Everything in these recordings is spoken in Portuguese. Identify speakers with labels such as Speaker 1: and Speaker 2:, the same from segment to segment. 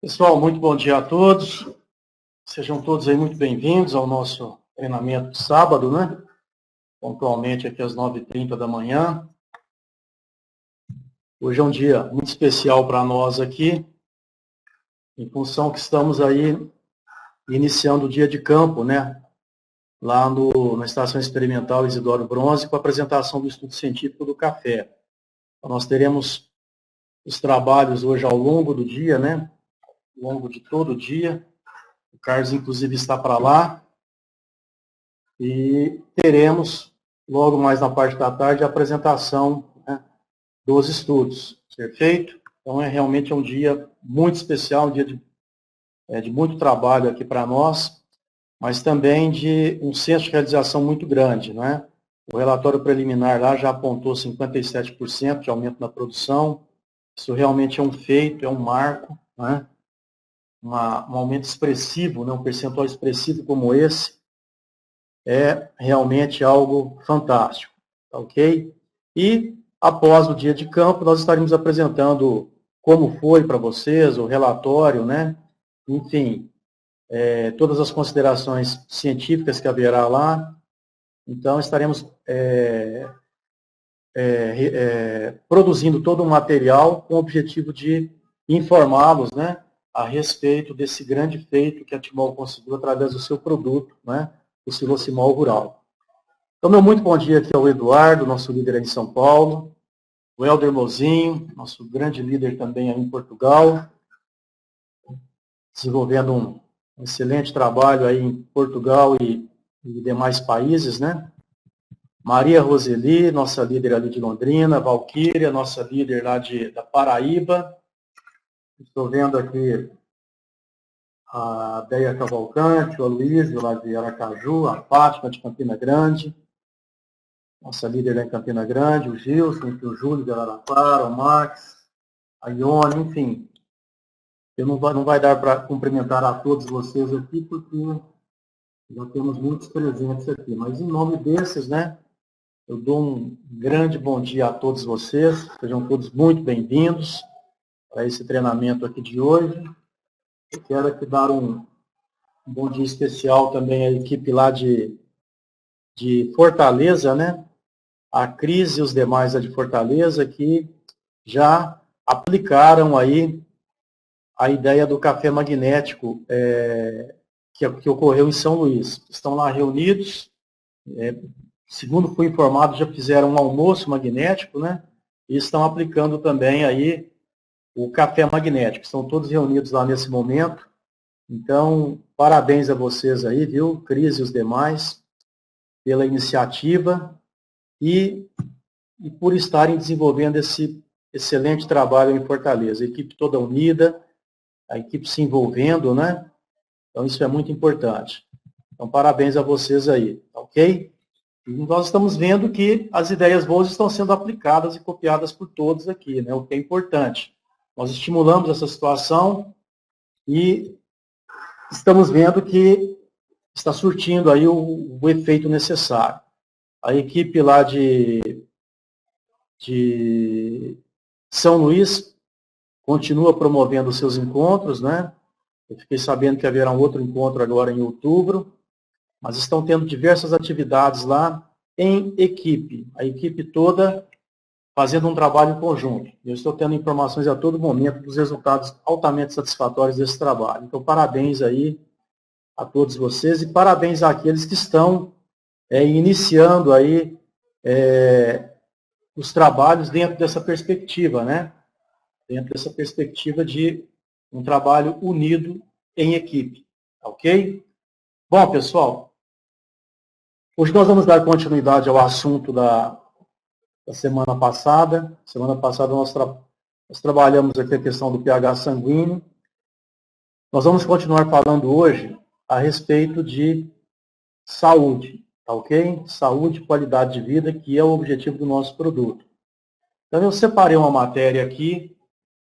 Speaker 1: Pessoal, muito bom dia a todos. Sejam todos aí muito bem-vindos ao nosso treinamento de sábado, né? Pontualmente aqui às 9h30 da manhã. Hoje é um dia muito especial para nós aqui, em função que estamos aí iniciando o dia de campo, né? Lá na Estação Experimental Isidoro Bronze, com a apresentação do estudo científico do café. Então, nós teremos os trabalhos hoje ao longo do dia, né? Ao longo de todo o dia. O Carlos, inclusive, está para lá. E teremos, logo mais na parte da tarde, a apresentação, né, dos estudos. Perfeito? Então, realmente um dia muito especial, um dia de muito trabalho aqui para nós, mas também de um senso de realização muito grande, né? O relatório preliminar lá já apontou 57% de aumento na produção. Isso realmente é um feito, é um marco, né? Um aumento expressivo, né? Um percentual expressivo como esse, é realmente algo fantástico, ok? E, após o dia de campo, nós estaremos apresentando como foi para vocês, o relatório, né? Enfim, todas as considerações científicas que haverá lá. Então, estaremos produzindo todo um material com o objetivo de informá-los, né, a respeito desse grande feito que a Timol conseguiu através do seu produto, né, o Silocimol Rural. Então, meu muito bom dia aqui ao Eduardo, nosso líder aí em São Paulo, o Helder Mozinho, nosso grande líder também aí em Portugal, desenvolvendo um excelente trabalho aí em Portugal e demais países, né? Maria Roseli, nossa líder ali de Londrina, Valquíria, nossa líder lá da Paraíba. Estou vendo aqui a Deia Cavalcante, o Aloysio lá de Aracaju, a Fátima de Campina Grande, nossa líder lá em Campina Grande, o Gilson, o Júlio de Araraquara, o Max, a Ione, enfim. Eu não vai dar para cumprimentar a todos vocês aqui, porque já temos muitos presentes aqui. Mas em nome desses, né, eu dou um grande bom dia a todos vocês. Sejam todos muito bem-vindos para esse treinamento aqui de hoje. Eu quero aqui dar um bom dia especial também à equipe lá de Fortaleza, né? A Cris e os demais de Fortaleza que já aplicaram aí a ideia do café magnético que ocorreu em São Luís. Estão lá reunidos, segundo fui informado, já fizeram um almoço magnético, né? E estão aplicando também aí o café magnético. Estão todos reunidos lá nesse momento. Então, parabéns a vocês aí, viu, Cris e os demais, pela iniciativa e por estarem desenvolvendo esse excelente trabalho em Fortaleza. A equipe toda unida, a equipe se envolvendo, né? Então, isso é muito importante. Então, parabéns a vocês aí, ok? E nós estamos vendo que as ideias boas estão sendo aplicadas e copiadas por todos aqui, né? O que é importante. Nós estimulamos essa situação e estamos vendo que está surtindo aí o efeito necessário. A equipe lá de São Luís continua promovendo os seus encontros, né? Eu fiquei sabendo que haverá um outro encontro agora em outubro, mas estão tendo diversas atividades lá em equipe. A equipe toda fazendo um trabalho em conjunto. Eu estou tendo informações a todo momento dos resultados altamente satisfatórios desse trabalho. Então, parabéns aí a todos vocês e parabéns àqueles que estão iniciando aí os trabalhos dentro dessa perspectiva, né? Dentro dessa perspectiva de um trabalho unido em equipe, ok? Bom, pessoal, hoje nós vamos dar continuidade ao assunto da semana passada. Semana passada nós trabalhamos aqui a questão do pH sanguíneo. Nós vamos continuar falando hoje a respeito de saúde, tá ok? Saúde e qualidade de vida, que é o objetivo do nosso produto. Então, eu separei uma matéria aqui,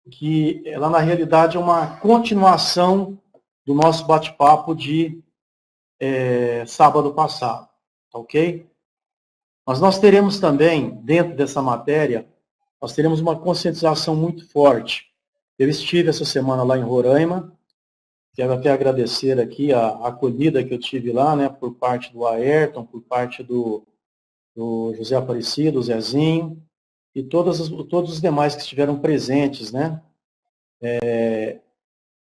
Speaker 1: que ela, na realidade, é uma continuação do nosso bate-papo de sábado passado, tá ok? Mas nós teremos também, dentro dessa matéria, nós teremos uma conscientização muito forte Eu estive essa semana lá em Roraima, quero até agradecer aqui a acolhida que eu tive lá, né, por parte do Ayrton, por parte do José Aparecido, do Zezinho, e todos os demais que estiveram presentes, né,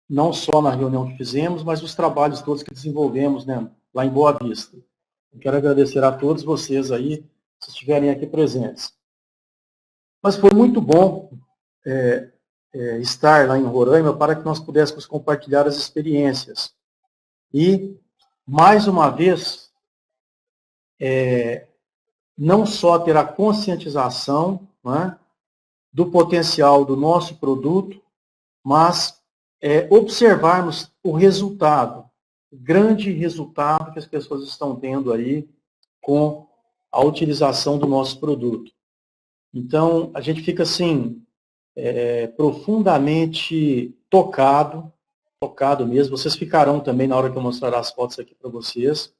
Speaker 1: não só na reunião que fizemos, mas os trabalhos todos que desenvolvemos, né, lá em Boa Vista. Eu quero agradecer a todos vocês aí, se estiverem aqui presentes. Mas foi muito bom estar lá em Roraima para que nós pudéssemos compartilhar as experiências. E, mais uma vez, não só ter a conscientização, né, do potencial do nosso produto, mas observarmos o resultado, o grande resultado que as pessoas estão tendo aí com a utilização do nosso produto. Então, a gente fica assim, profundamente tocado mesmo. Vocês ficarão também na hora que eu mostrar as fotos aqui para vocês,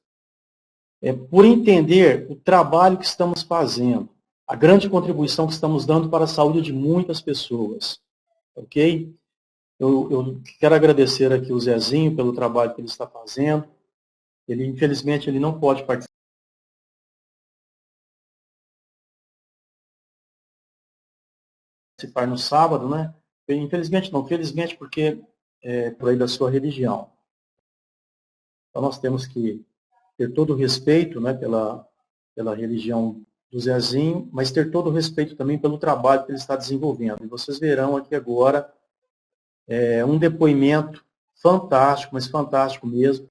Speaker 1: por entender o trabalho que estamos fazendo, a grande contribuição que estamos dando para a saúde de muitas pessoas. Ok? Eu quero agradecer aqui o Zezinho pelo trabalho que ele está fazendo. Ele, infelizmente, ele não pode participar no sábado, né? Infelizmente não, felizmente porque por aí da sua religião. Então nós temos que ter todo o respeito, né, pela religião do Zezinho, mas ter todo o respeito também pelo trabalho que ele está desenvolvendo. E vocês verão aqui agora um depoimento fantástico, mas fantástico mesmo,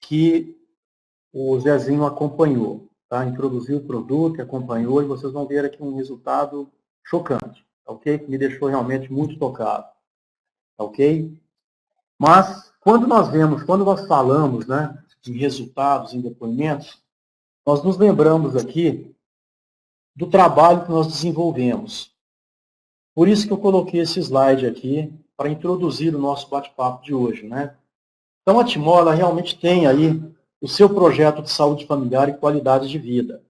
Speaker 1: que o Zezinho acompanhou, tá? Introduziu o produto, acompanhou, e vocês vão ver aqui um resultado chocante, ok? Que me deixou realmente muito tocado, ok? Mas, quando nós falamos, né, em resultados, em depoimentos, nós nos lembramos aqui do trabalho que nós desenvolvemos. Por isso que eu coloquei esse slide aqui, para introduzir o nosso bate-papo de hoje, né? Então, a Timol, ela realmente tem aí o seu projeto de saúde familiar e qualidade de vida.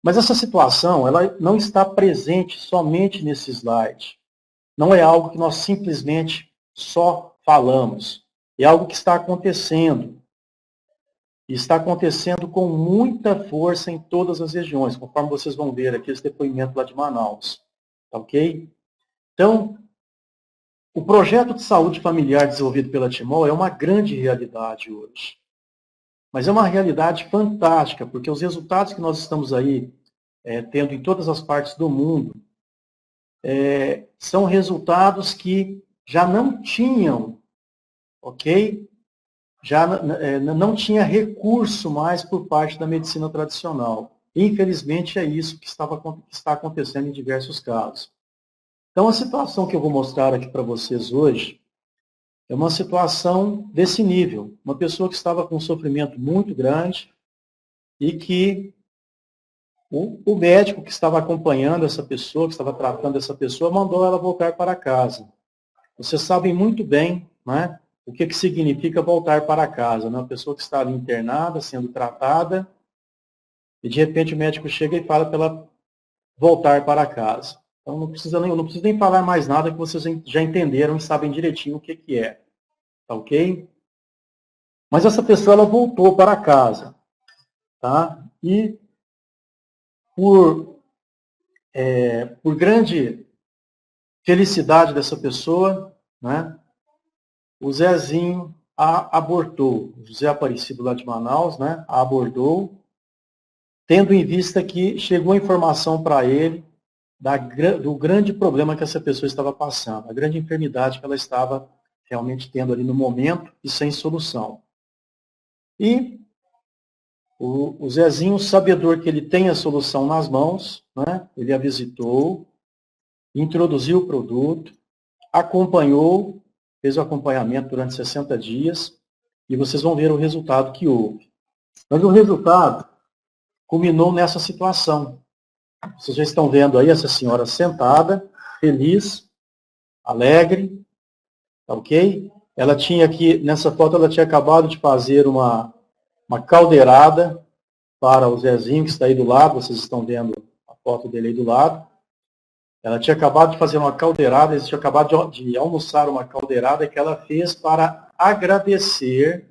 Speaker 1: Mas essa situação, ela não está presente somente nesse slide. Não é algo que nós simplesmente só falamos. É algo que está acontecendo. E está acontecendo com muita força em todas as regiões, conforme vocês vão ver aqui esse depoimento lá de Manaus. Ok? Então, o projeto de saúde familiar desenvolvido pela Timol é uma grande realidade hoje. Mas é uma realidade fantástica, porque os resultados que nós estamos aí tendo em todas as partes do mundo são resultados que já não tinham, ok? Já não tinha recurso mais por parte da medicina tradicional. Infelizmente, é isso que está acontecendo em diversos casos. Então, a situação que eu vou mostrar aqui para vocês hoje é uma situação desse nível. Uma pessoa que estava com um sofrimento muito grande e que o médico que estava acompanhando essa pessoa, que estava tratando essa pessoa, mandou ela voltar para casa. Vocês sabem muito bem, né, o que significa voltar para casa. Né? Uma pessoa que está ali internada, sendo tratada, e de repente o médico chega e fala para ela voltar para casa. Então não preciso nem falar mais nada, que vocês já entenderam e sabem direitinho o que é. Tá ok? Mas essa pessoa, ela voltou para casa. Tá? E por grande felicidade dessa pessoa, né, o Zezinho a abortou. O José Aparecido lá de Manaus, né, a abordou, tendo em vista que chegou a informação para ele do grande problema que essa pessoa estava passando, a grande enfermidade que ela estava realmente tendo ali no momento e sem solução. E o Zezinho, sabedor que ele tem a solução nas mãos, né, ele a visitou, introduziu o produto, acompanhou, fez o acompanhamento durante 60 dias, e vocês vão ver o resultado que houve. Mas o resultado culminou nessa situação. Vocês já estão vendo aí essa senhora sentada, feliz, alegre, ok? Ela tinha aqui, nessa foto, ela tinha acabado de fazer uma caldeirada para o Zezinho, que está aí do lado, vocês estão vendo a foto dele aí do lado. Ela tinha acabado de fazer uma caldeirada, eles tinham acabado de almoçar uma caldeirada que ela fez para agradecer,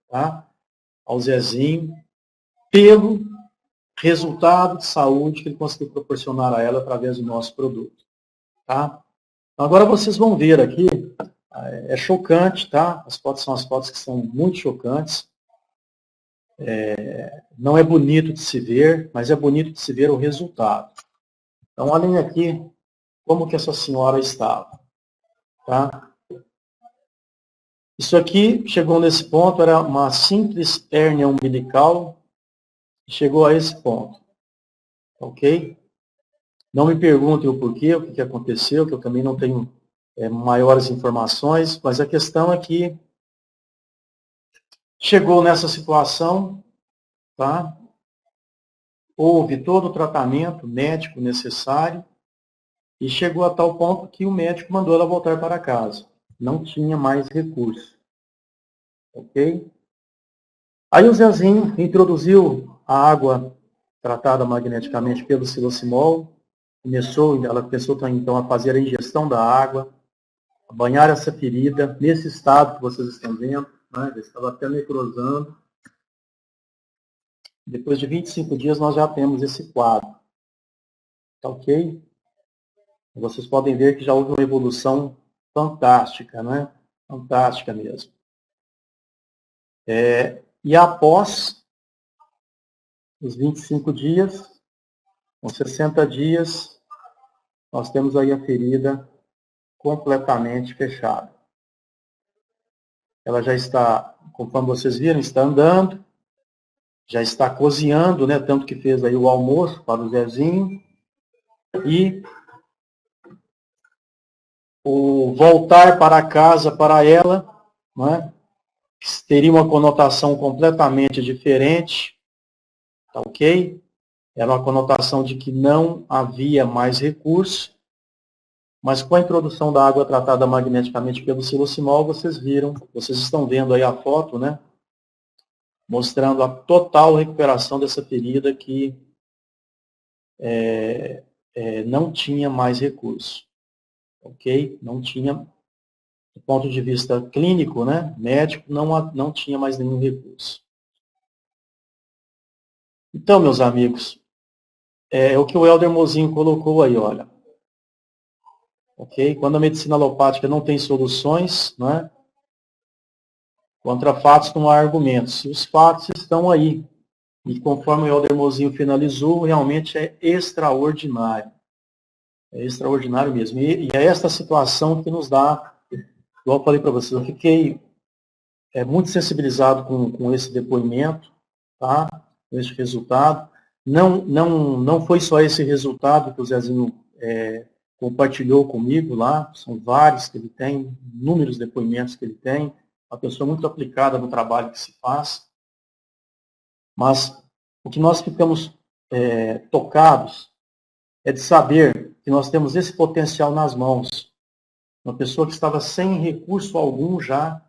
Speaker 1: tá, ao Zezinho pelo resultado de saúde que ele conseguiu proporcionar a ela através do nosso produto. Tá? Então, agora vocês vão ver aqui, é chocante, tá? As fotos são as fotos que são muito chocantes. Não é bonito de se ver, mas é bonito de se ver o resultado. Então, olhem aqui como que essa senhora estava. Tá? Isso aqui, chegou nesse ponto, era uma simples hérnia umbilical, chegou a esse ponto. Ok? Não me perguntem o porquê, o que aconteceu, que eu também não tenho maiores informações, mas a questão é que chegou nessa situação, tá? Houve todo o tratamento médico necessário e chegou a tal ponto que o médico mandou ela voltar para casa. Não tinha mais recurso. Ok? Aí o Zezinho introduziu a água tratada magneticamente pelo silocimol, ela começou então a fazer a ingestão da água, a banhar essa ferida, nesse estado que vocês estão vendo, né? Já estava até necrosando. Depois de 25 dias nós já temos esse quadro. Tá ok? Vocês podem ver que já houve uma evolução fantástica, né? Fantástica mesmo. E após os 25 dias, com 60 dias, nós temos aí a ferida completamente fechada. Ela já está, conforme vocês viram, está andando, já está cozinhando, né? Tanto que fez aí o almoço para o Zezinho. E o voltar para casa para ela, né? Teria uma conotação completamente diferente, tá ok? Era uma conotação de que não havia mais recurso, mas com a introdução da água tratada magneticamente pelo silocimol, vocês viram, vocês estão vendo aí a foto, né? Mostrando a total recuperação dessa ferida que não tinha mais recurso, ok? Não tinha, do ponto de vista clínico, né? Médico, não tinha mais nenhum recurso. Então, meus amigos, é o que o Helder Mozinho colocou aí, olha. Ok? Quando a medicina alopática não tem soluções, né? Contra fatos não há argumentos. E os fatos estão aí. E conforme o Helder Mozinho finalizou, realmente é extraordinário. É extraordinário mesmo. E é esta situação que nos dá, igual eu falei para vocês, eu fiquei muito sensibilizado com esse depoimento, tá? Com esse resultado. Não foi só esse resultado que o Zezinho compartilhou comigo lá, são vários que ele tem, inúmeros depoimentos que ele tem, uma pessoa muito aplicada no trabalho que se faz. Mas o que nós ficamos tocados é de saber que nós temos esse potencial nas mãos. Uma pessoa que estava sem recurso algum já,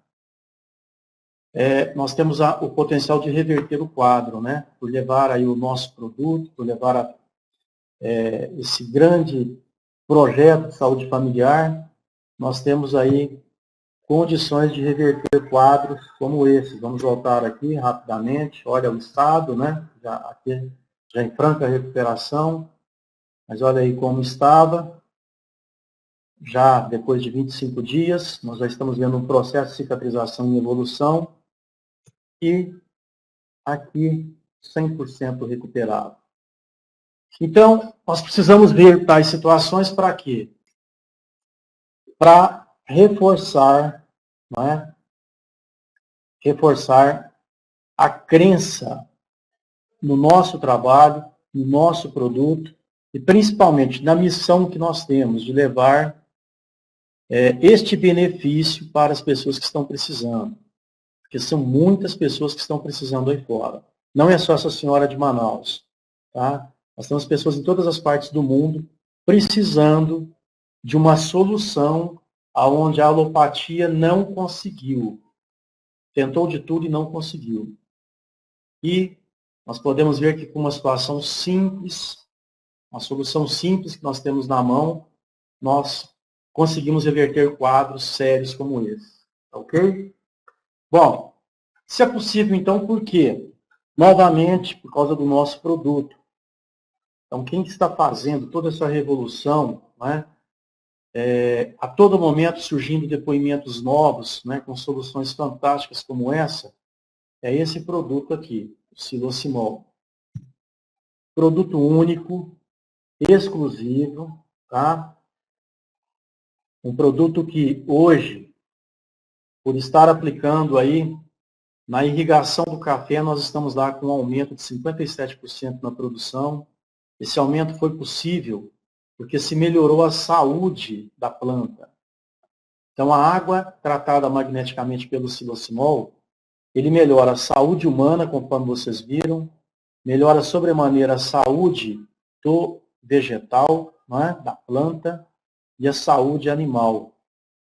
Speaker 1: nós temos o potencial de reverter o quadro, né? Por levar aí o nosso produto, por levar esse grande projeto de saúde familiar, nós temos aí condições de reverter quadros como esse. Vamos voltar aqui rapidamente, olha o estado, né? Aqui já em franca recuperação, mas olha aí como estava. Já depois de 25 dias, nós já estamos vendo um processo de cicatrização e evolução. E aqui 100% recuperado. Então, nós precisamos ver tais situações para quê? Para reforçar, não é? Reforçar a crença no nosso trabalho, no nosso produto e principalmente na missão que nós temos de levar este benefício para as pessoas que estão precisando. Porque são muitas pessoas que estão precisando aí fora. Não é só essa senhora de Manaus. Tá? Nós temos pessoas em todas as partes do mundo precisando de uma solução aonde a alopatia não conseguiu. Tentou de tudo e não conseguiu. E nós podemos ver que com uma situação simples, Uma solução simples que nós temos na mão, nós conseguimos reverter quadros sérios como esse. Ok? Bom, se é possível, então, por quê? Novamente, por causa do nosso produto. Então, quem está fazendo toda essa revolução, né, a todo momento surgindo depoimentos novos, né, com soluções fantásticas como essa, é esse produto aqui, o Silocimol. Produto único, exclusivo, tá? Um produto que hoje, por estar aplicando aí na irrigação do café, nós estamos lá com um aumento de 57% na produção. Esse aumento foi possível porque se melhorou a saúde da planta. Então, a água tratada magneticamente pelo Silocimol, ele melhora a saúde humana, conforme vocês viram, melhora sobremaneira a saúde do vegetal, né, da planta, e a saúde animal.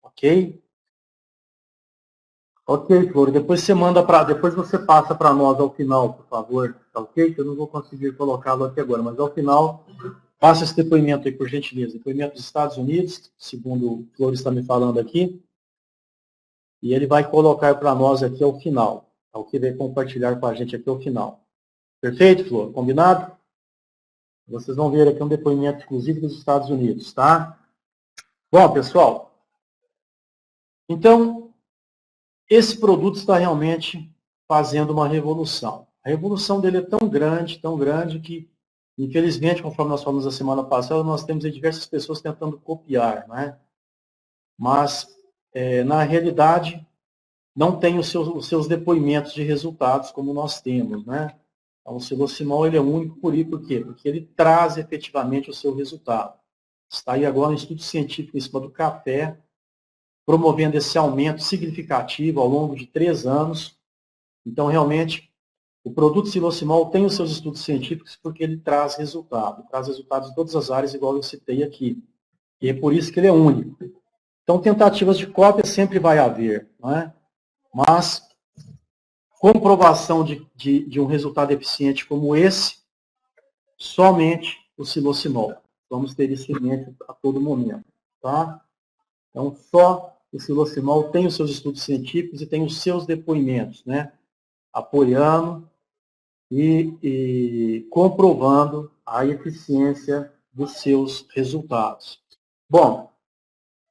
Speaker 1: Ok? Ok, Flor. Depois você passa para nós ao final, por favor. Tá ok? Que eu não vou conseguir colocá-lo aqui agora, mas ao final, passa esse depoimento aí, por gentileza. Depoimento dos Estados Unidos, segundo o Flor está me falando aqui. E ele vai colocar para nós aqui ao final. Tá ok? Vai compartilhar com a gente aqui ao final. Perfeito, Flor? Combinado? Vocês vão ver aqui um depoimento exclusivo dos Estados Unidos, tá? Bom, pessoal, então, esse produto está realmente fazendo uma revolução. A revolução dele é tão grande que, infelizmente, conforme nós falamos na semana passada, nós temos diversas pessoas tentando copiar, né? Mas, na realidade, não tem os seus depoimentos de resultados como nós temos, né? Então, o Silocimol ele é único por quê? Porque ele traz efetivamente o seu resultado. Está aí agora um estudo científico em cima do café, promovendo esse aumento significativo ao longo de 3 anos. Então, realmente, o produto Silocimol tem os seus estudos científicos porque ele traz resultados em todas as áreas, igual eu citei aqui. E é por isso que ele é único. Então, tentativas de cópia sempre vai haver, não é? Mas comprovação de um resultado eficiente como esse, somente o Silocimol. Vamos ter isso em mente a todo momento. Tá? Então, só o Silocimol tem os seus estudos científicos e tem os seus depoimentos, né? Apoiando e comprovando a eficiência dos seus resultados. Bom,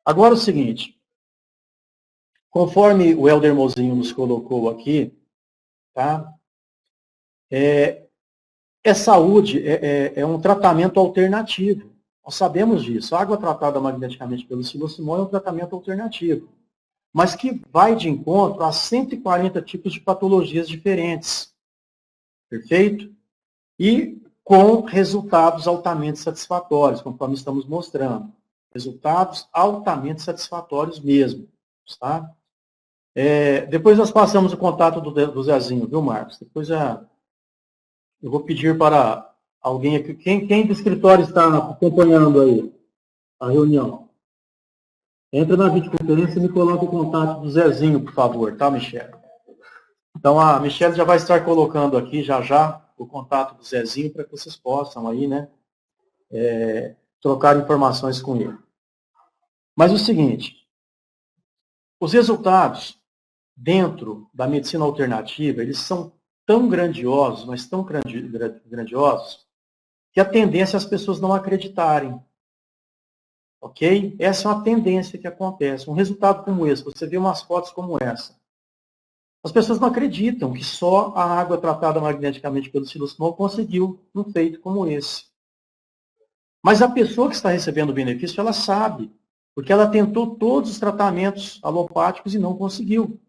Speaker 1: agora é o seguinte, conforme o Helder Mozinho nos colocou aqui, tá? Saúde, é um tratamento alternativo. Nós sabemos disso. A água tratada magneticamente pelo Silocimol é um tratamento alternativo, mas que vai de encontro a 140 tipos de patologias diferentes. Perfeito? E com resultados altamente satisfatórios, conforme estamos mostrando. Resultados altamente satisfatórios mesmo. Tá? Depois nós passamos o contato do Zezinho, viu, Marcos? Depois eu vou pedir para alguém aqui. Quem do escritório está acompanhando aí a reunião? Entra na videoconferência e me coloca o contato do Zezinho, por favor, tá, Michele? Então, a Michele já vai estar colocando aqui, já, o contato do Zezinho, para que vocês possam aí, né, trocar informações com ele. Mas o seguinte, os resultados dentro da medicina alternativa, eles são tão grandiosos, mas tão grandiosos, que a tendência é as pessoas não acreditarem. Ok? Essa é uma tendência que acontece. Um resultado como esse, você vê umas fotos como essa. As pessoas não acreditam que só a água tratada magneticamente pelo Silocimol conseguiu um feito como esse. Mas a pessoa que está recebendo o benefício, ela sabe, porque ela tentou todos os tratamentos alopáticos e não conseguiu.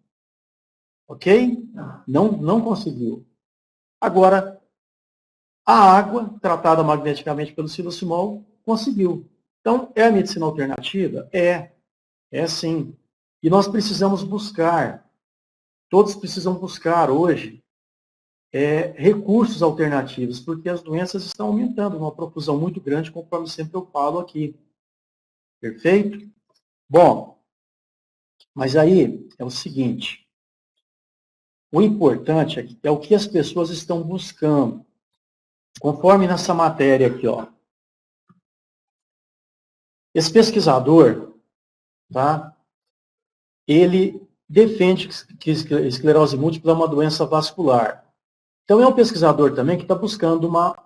Speaker 1: Ok? Não conseguiu. Agora, a água tratada magneticamente pelo Silocimol conseguiu. Então, é a medicina alternativa? É sim. E nós precisamos buscar, todos precisam buscar hoje, recursos alternativos, porque as doenças estão aumentando, uma profusão muito grande, conforme sempre eu falo aqui. Perfeito? Bom, mas aí é o seguinte, o importante é o que as pessoas estão buscando. Conforme nessa matéria aqui, ó, Esse pesquisador, tá, ele defende que esclerose múltipla é uma doença vascular. Então, é um pesquisador também que está buscando uma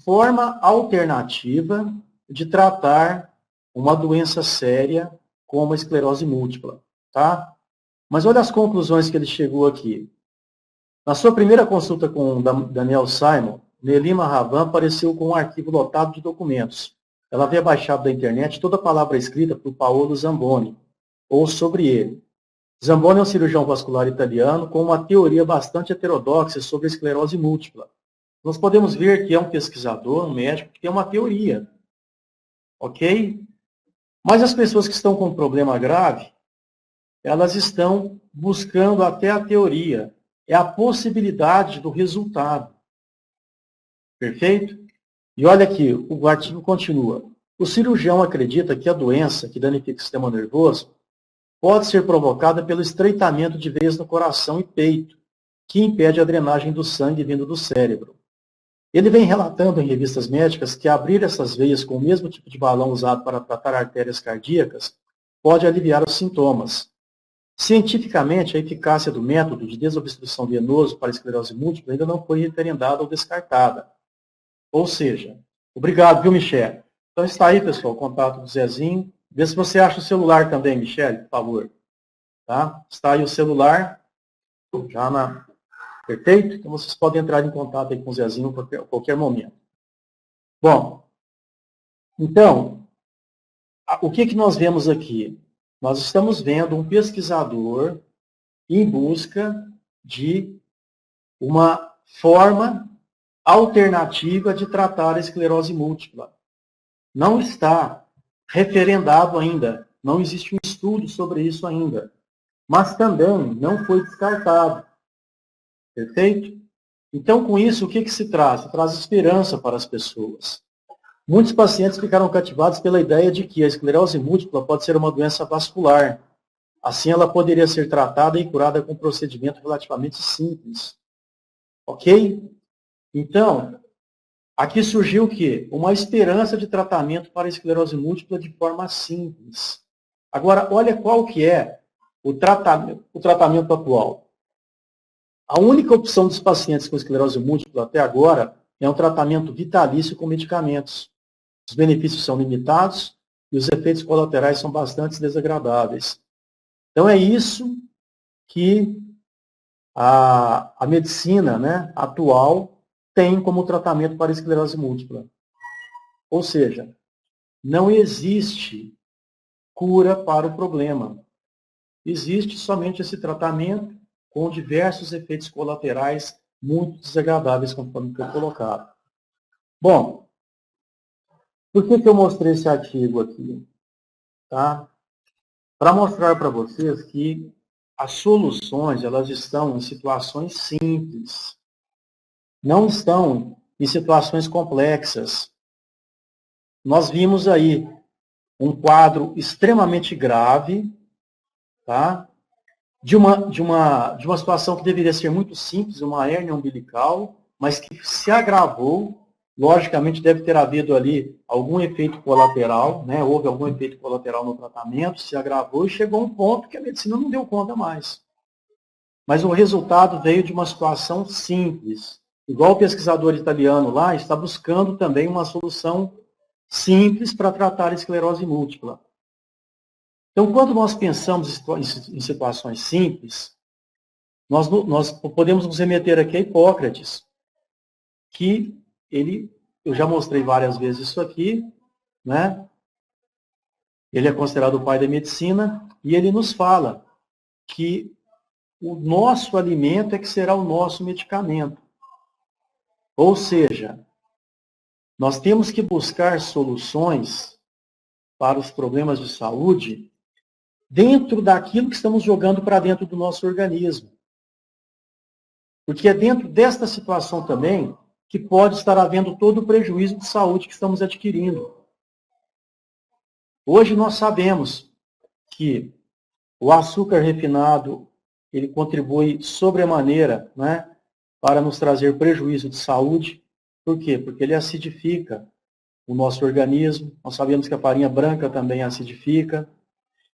Speaker 1: forma alternativa de tratar uma doença séria como a esclerose múltipla, tá? Mas olha as conclusões que ele chegou aqui. Na sua primeira consulta com o Daniel Simon, Nelima Ravan apareceu com um arquivo lotado de documentos. Ela havia baixado da internet toda a palavra escrita por Paolo Zamboni, ou sobre ele. Zamboni é um cirurgião vascular italiano com uma teoria bastante heterodoxa sobre a esclerose múltipla. Nós podemos ver que é um pesquisador, um médico, que tem uma teoria. Ok? Mas as pessoas que estão com um problema grave, elas estão buscando até a teoria. É a possibilidade do resultado. Perfeito? E olha aqui, o artigo continua. O cirurgião acredita que a doença que danifica o sistema nervoso pode ser provocada pelo estreitamento de veias no coração e peito, que impede a drenagem do sangue vindo do cérebro. Ele vem relatando em revistas médicas que abrir essas veias com o mesmo tipo de balão usado para tratar artérias cardíacas pode aliviar os sintomas. Cientificamente, a eficácia do método de desobstrução venoso para a esclerose múltipla ainda não foi referendada ou descartada. Ou seja, obrigado, viu, Michele? Então está aí, pessoal, o contato do Zezinho. Vê se você acha o celular também, Michele, por favor. Tá? Está aí o celular, já na... Perfeito? Então vocês podem entrar em contato aí com o Zezinho a qualquer momento. Bom, então, o que nós vemos aqui? Nós estamos vendo um pesquisador em busca de uma forma alternativa de tratar a esclerose múltipla. Não está referendado ainda, não existe um estudo sobre isso ainda, mas também não foi descartado. Perfeito? Então, com isso, o que se traz? Traz esperança para as pessoas. Muitos pacientes ficaram cativados pela ideia de que a esclerose múltipla pode ser uma doença vascular. Assim, ela poderia ser tratada e curada com um procedimento relativamente simples. Ok? Então, aqui surgiu o quê? Uma esperança de tratamento para a esclerose múltipla de forma simples. Agora, olha qual que é o tratamento atual. A única opção dos pacientes com esclerose múltipla até agora é um tratamento vitalício com medicamentos. Os benefícios são limitados e os efeitos colaterais são bastante desagradáveis. Então, é isso que a medicina, né, atual tem como tratamento para a esclerose múltipla. Ou seja, não existe cura para o problema. Existe somente esse tratamento com diversos efeitos colaterais muito desagradáveis, conforme foi colocado. Bom, por que eu mostrei esse artigo aqui? Tá? Para mostrar para vocês que as soluções, elas estão em situações simples. Não estão em situações complexas. Nós vimos aí um quadro extremamente grave, tá? de uma situação que deveria ser muito simples, uma hérnia umbilical, mas que se agravou. Logicamente, deve ter havido ali algum efeito colateral, né? Houve algum efeito colateral no tratamento, se agravou e chegou a um ponto que a medicina não deu conta mais. Mas o resultado veio de uma situação simples. Igual o pesquisador italiano lá, está buscando também uma solução simples para tratar a esclerose múltipla. Então, quando nós pensamos em situações simples, nós podemos nos remeter aqui a Hipócrates, que eu já mostrei várias vezes isso aqui, né? Ele é considerado o pai da medicina, e ele nos fala que o nosso alimento é que será o nosso medicamento. Ou seja, nós temos que buscar soluções para os problemas de saúde dentro daquilo que estamos jogando para dentro do nosso organismo. Porque é dentro desta situação também que pode estar havendo todo o prejuízo de saúde que estamos adquirindo. Hoje nós sabemos que o açúcar refinado, ele contribui sobremaneira, né, para nos trazer prejuízo de saúde. Por quê? Porque ele acidifica o nosso organismo. Nós sabemos que a farinha branca também acidifica.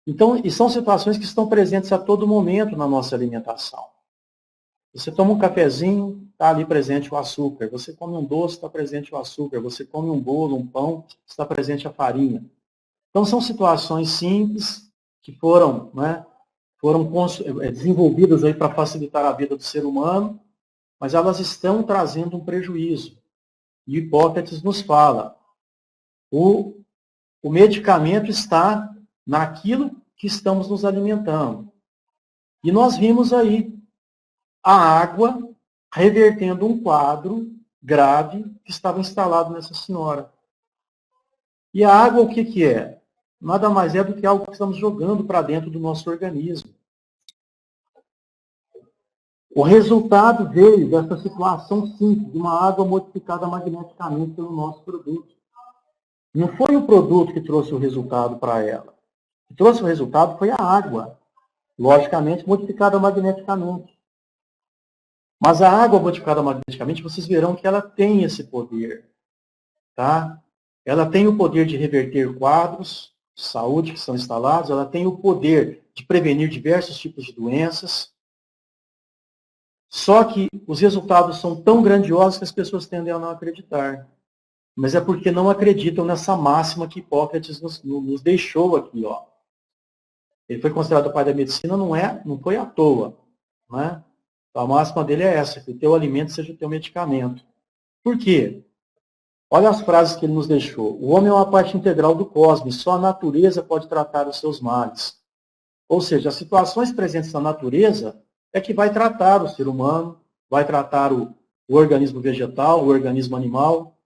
Speaker 1: Então, e são situações que estão presentes a todo momento na nossa alimentação. Você toma um cafezinho, está ali presente o açúcar. Você come um doce, está presente o açúcar. Você come um bolo, um pão, está presente a farinha. Então, são situações simples que foram desenvolvidas para facilitar a vida do ser humano, mas elas estão trazendo um prejuízo. E Hipócrates nos fala, o medicamento está naquilo que estamos nos alimentando. E nós vimos aí a água revertendo um quadro grave que estava instalado nessa senhora. E a água o que é? Nada mais é do que algo que estamos jogando para dentro do nosso organismo. O resultado veio dessa situação simples, de uma água modificada magneticamente pelo nosso produto. Não foi o produto que trouxe o resultado para ela. O que trouxe o resultado foi a água, logicamente modificada magneticamente. Mas a água modificada magneticamente, vocês verão que ela tem esse poder. Tá? Ela tem o poder de reverter quadros de saúde que são instalados, ela tem o poder de prevenir diversos tipos de doenças. Só que os resultados são tão grandiosos que as pessoas tendem a não acreditar. Mas é porque não acreditam nessa máxima que Hipócrates nos deixou aqui. Ó. Ele foi considerado o pai da medicina, não foi à toa. Né? Então, a máxima dele é essa, que o teu alimento seja o teu medicamento. Por quê? Olha as frases que ele nos deixou. O homem é uma parte integral do cosmos, só a natureza pode tratar os seus males. Ou seja, as situações presentes na natureza é que vai tratar o ser humano, vai tratar o organismo vegetal, o organismo animal,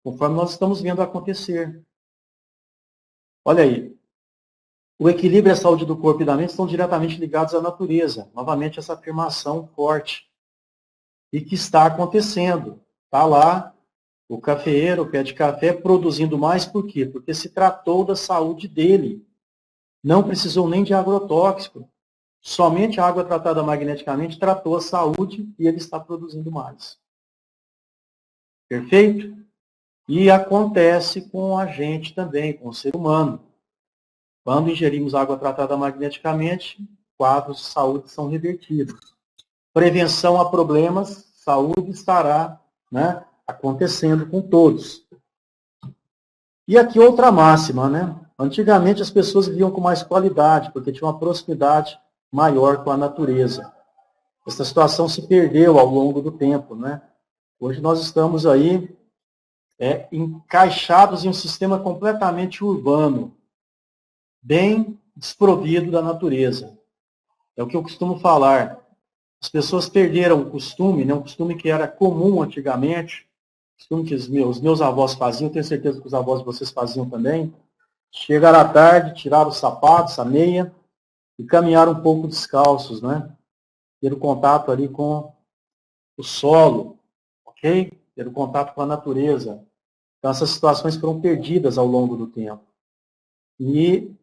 Speaker 1: conforme nós estamos vendo acontecer. Olha aí. O equilíbrio e a saúde do corpo e da mente estão diretamente ligados à natureza. Novamente, essa afirmação forte. E que está acontecendo. Está lá o cafeeiro, o pé de café, produzindo mais. Por quê? Porque se tratou da saúde dele. Não precisou nem de agrotóxico. Somente a água tratada magneticamente tratou a saúde e ele está produzindo mais. Perfeito? E acontece com a gente também, com o ser humano. Quando ingerimos água tratada magneticamente, quadros de saúde são revertidos. Prevenção a problemas, saúde estará acontecendo com todos. E aqui outra máxima, né? Antigamente as pessoas viviam com mais qualidade, porque tinham uma proximidade maior com a natureza. Essa situação se perdeu ao longo do tempo, né? Hoje nós estamos aí encaixados em um sistema completamente urbano, bem desprovido da natureza. É o que eu costumo falar. As pessoas perderam o costume, um costume que era comum antigamente, costume que os meus avós faziam, tenho certeza que os avós de vocês faziam também. Chegar à tarde, tirar os sapatos, a meia, e caminhar um pouco descalços, né? Ter o contato ali com o solo, ok? Ter o contato com a natureza. Então, essas situações foram perdidas ao longo do tempo. E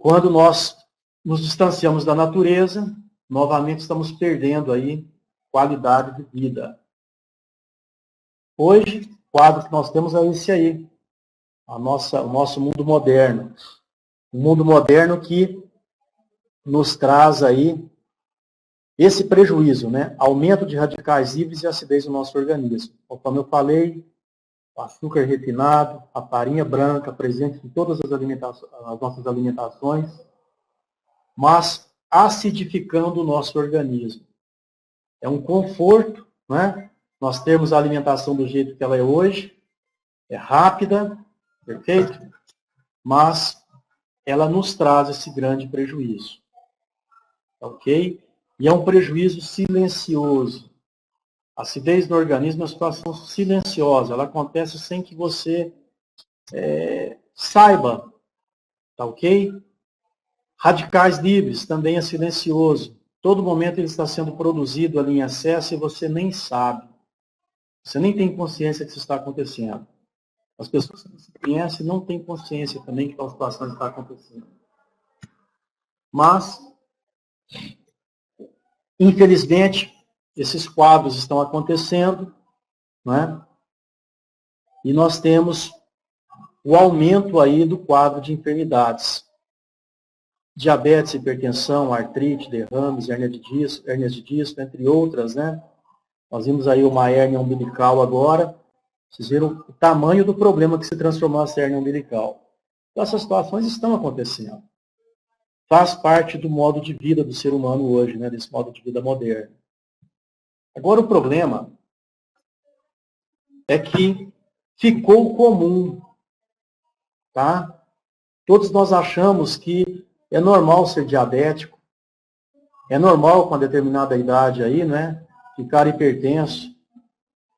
Speaker 1: quando nós nos distanciamos da natureza, novamente estamos perdendo aí qualidade de vida. Hoje, o quadro que nós temos é esse aí, o nosso mundo moderno. Um mundo moderno que nos traz aí esse prejuízo, né? Aumento de radicais livres e acidez no nosso organismo. Como eu falei, o açúcar refinado, a farinha branca presente em todas as nossas alimentações, mas acidificando o nosso organismo. É um conforto, né? Nós temos a alimentação do jeito que ela é hoje, é rápida, perfeito? Mas ela nos traz esse grande prejuízo. Ok? E é um prejuízo silencioso. A acidez no organismo é uma situação silenciosa, ela acontece sem que você saiba, tá ok? Radicais livres também é silencioso. Todo momento ele está sendo produzido ali em excesso e você nem sabe. Você nem tem consciência que isso está acontecendo. As pessoas que você conhece não têm consciência também que a situação está acontecendo. Mas, infelizmente, esses quadros estão acontecendo, né? E nós temos o aumento aí do quadro de enfermidades. Diabetes, hipertensão, artrite, derrames, hérnias de disco, entre outras, né? Nós vimos aí uma hérnia umbilical agora. Vocês viram o tamanho do problema que se transformou essa hérnia umbilical. Então, essas situações estão acontecendo. Faz parte do modo de vida do ser humano hoje, né? Desse modo de vida moderno. Agora, o problema é que ficou comum, tá? Todos nós achamos que é normal ser diabético, é normal com uma determinada idade aí, né? Ficar hipertenso.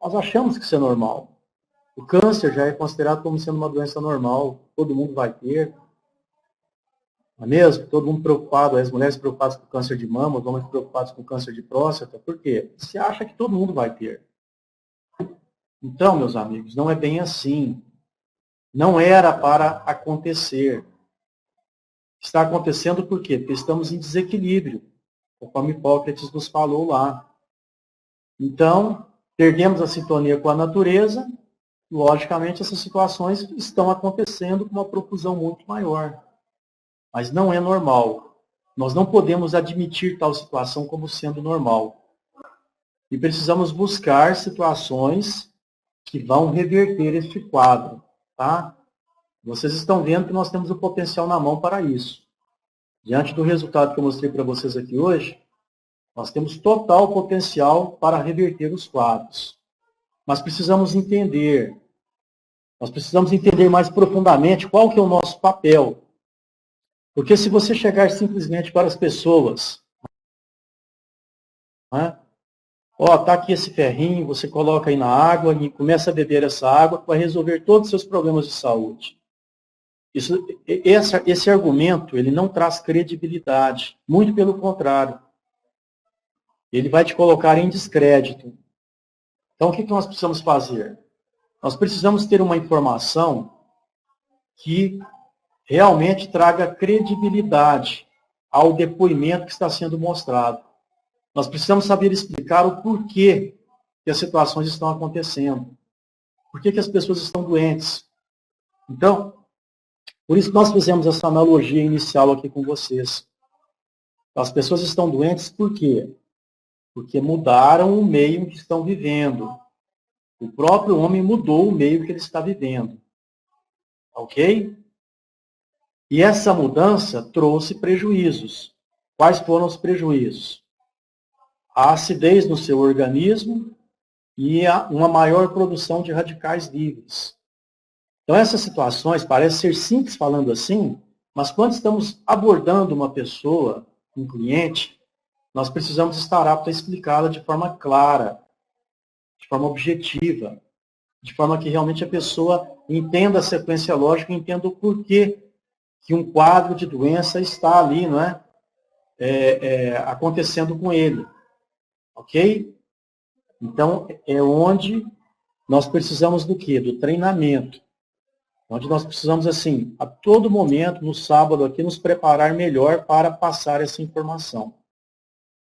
Speaker 1: Nós achamos que isso é normal. O câncer já é considerado como sendo uma doença normal, todo mundo vai ter. Não é mesmo? Todo mundo preocupado, as mulheres preocupadas com o câncer de mama, os homens preocupados com o câncer de próstata. Por quê? Você acha que todo mundo vai ter. Então, meus amigos, não é bem assim. Não era para acontecer. Está acontecendo por quê? Porque estamos em desequilíbrio, conforme Hipócrates nos falou lá. Então, perdemos a sintonia com a natureza, logicamente essas situações estão acontecendo com uma profusão muito maior. Mas não é normal. Nós não podemos admitir tal situação como sendo normal. E precisamos buscar situações que vão reverter este quadro. Tá? Vocês estão vendo que nós temos o potencial na mão para isso. Diante do resultado que eu mostrei para vocês aqui hoje, nós temos total potencial para reverter os quadros. Mas precisamos entender, nós precisamos entender mais profundamente qual que é o nosso papel. Porque se você chegar simplesmente para as pessoas, né? Ó, tá aqui esse ferrinho, você coloca aí na água e começa a beber essa água, que vai resolver todos os seus problemas de saúde. Esse argumento, ele não traz credibilidade, muito pelo contrário. Ele vai te colocar em descrédito. Então, o que nós precisamos fazer? Nós precisamos ter uma informação que realmente traga credibilidade ao depoimento que está sendo mostrado. Nós precisamos saber explicar o porquê que as situações estão acontecendo. Por que as pessoas estão doentes. Então, por isso que nós fizemos essa analogia inicial aqui com vocês. As pessoas estão doentes por quê? Porque mudaram o meio em que estão vivendo. O próprio homem mudou o meio que ele está vivendo. Ok? E essa mudança trouxe prejuízos. Quais foram os prejuízos? A acidez no seu organismo e uma maior produção de radicais livres. Então, essas situações parecem ser simples falando assim, mas quando estamos abordando uma pessoa, um cliente, nós precisamos estar aptos a explicá-la de forma clara, de forma objetiva, de forma que realmente a pessoa entenda a sequência lógica e entenda o porquê que um quadro de doença está ali, não é? Acontecendo com ele. Ok? Então, é onde nós precisamos do quê? Do treinamento. Onde nós precisamos, assim, a todo momento, no sábado aqui, nos preparar melhor para passar essa informação.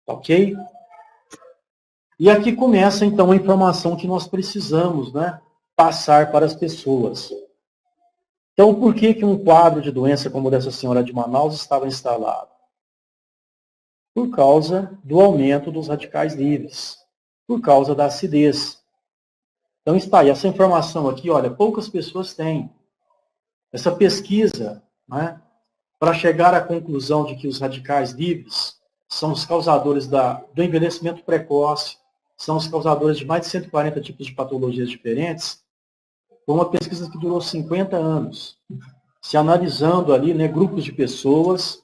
Speaker 1: Ok? E aqui começa, então, a informação que nós precisamos, né, passar para as pessoas. Então, por que um quadro de doença como o dessa senhora de Manaus estava instalado? Por causa do aumento dos radicais livres, por causa da acidez. Então está aí, essa informação aqui, olha, poucas pessoas têm. Essa pesquisa, né, para chegar à conclusão de que os radicais livres são os causadores do envelhecimento precoce, são os causadores de mais de 140 tipos de patologias diferentes, foi uma pesquisa que durou 50 anos, se analisando ali, né, grupos de pessoas,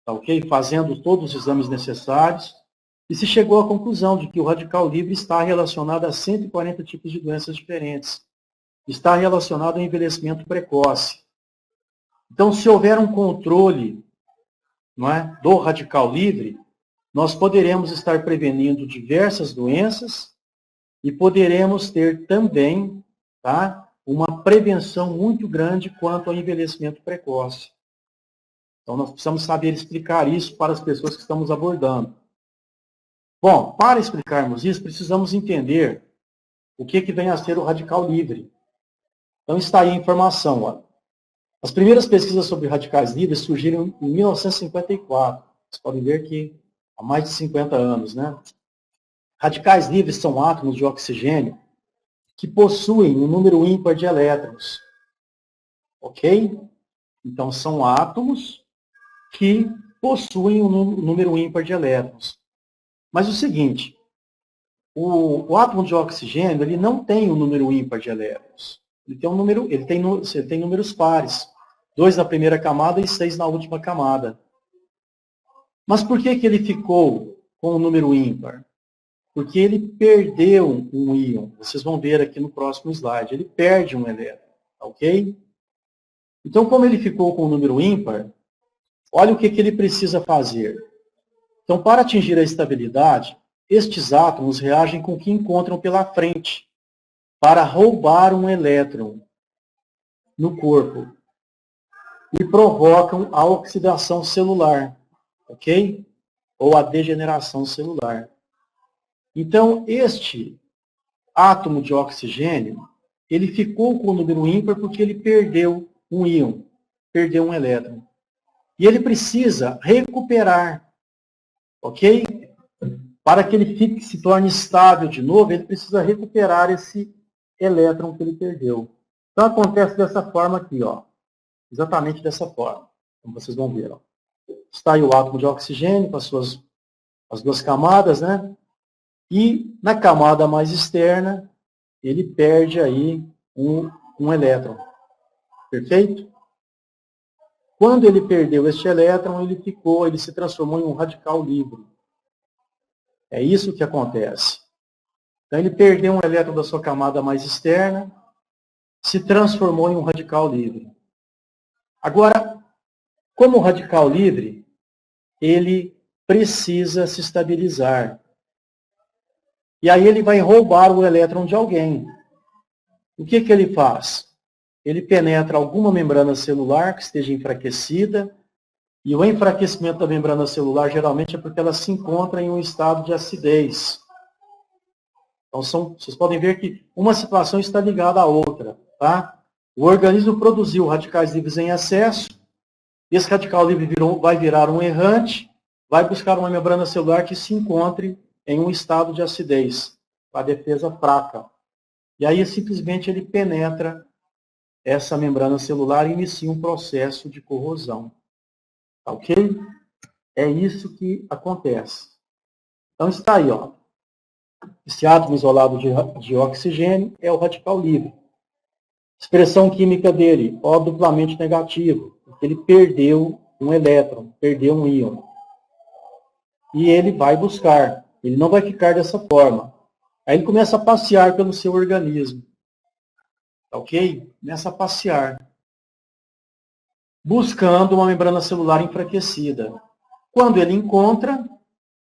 Speaker 1: tá, ok? Fazendo todos os exames necessários, e se chegou à conclusão de que o radical livre está relacionado a 140 tipos de doenças diferentes. Está relacionado ao envelhecimento precoce. Então, se houver um controle, não é, do radical livre, nós poderemos estar prevenindo diversas doenças e poderemos ter também, tá, uma prevenção muito grande quanto ao envelhecimento precoce. Então, nós precisamos saber explicar isso para as pessoas que estamos abordando. Bom, para explicarmos isso, precisamos entender o que vem a ser o radical livre. Então, está aí a informação. Ó. As primeiras pesquisas sobre radicais livres surgiram em 1954. Vocês podem ver que há mais de 50 anos, né? Radicais livres são átomos de oxigênio que possuem um número ímpar de elétrons. Ok? Então, são átomos que possuem um número ímpar de elétrons. Mas o seguinte, o átomo de oxigênio ele não tem um número ímpar de elétrons. Ele tem números pares. 2 na primeira camada e 6 na última camada. Mas por que ele ficou com o número ímpar? Porque ele perdeu um íon. Vocês vão ver aqui no próximo slide. Ele perde um elétron. Ok? Então, como ele ficou com o número ímpar, olha o que ele precisa fazer. Então, para atingir a estabilidade, estes átomos reagem com o que encontram pela frente, para roubar um elétron no corpo. E provocam a oxidação celular, ok? Ou a degeneração celular. Então, este átomo de oxigênio, ele ficou com o número ímpar porque ele perdeu um íon, perdeu um elétron. E ele precisa recuperar, ok? Para que ele se torne estável de novo, ele precisa recuperar esse elétron que ele perdeu. Então, acontece dessa forma aqui, ó. Exatamente dessa forma, como vocês vão ver. Ó. Está aí o átomo de oxigênio com as duas camadas, né? E na camada mais externa, ele perde aí um elétron. Perfeito? Quando ele perdeu este elétron, ele se transformou em um radical livre. É isso que acontece. Então, ele perdeu um elétron da sua camada mais externa, se transformou em um radical livre. Agora, como radical livre, ele precisa se estabilizar. E aí ele vai roubar o elétron de alguém. O que ele faz? Ele penetra alguma membrana celular que esteja enfraquecida, e o enfraquecimento da membrana celular geralmente é porque ela se encontra em um estado de acidez. Então, vocês podem ver que uma situação está ligada à outra. Tá? O organismo produziu radicais livres em excesso, esse radical livre vai virar um errante, vai buscar uma membrana celular que se encontre em um estado de acidez, com a defesa fraca. E aí, simplesmente, ele penetra essa membrana celular e inicia um processo de corrosão. Tá ok? É isso que acontece. Então, está aí, ó. Esse átomo isolado de oxigênio é o radical livre. Expressão química dele, O duplamente negativo, porque ele perdeu um elétron, perdeu um íon. E ele vai buscar. Ele não vai ficar dessa forma. Aí ele começa a passear pelo seu organismo. Ok? Começa a passear. Buscando uma membrana celular enfraquecida. Quando ele encontra,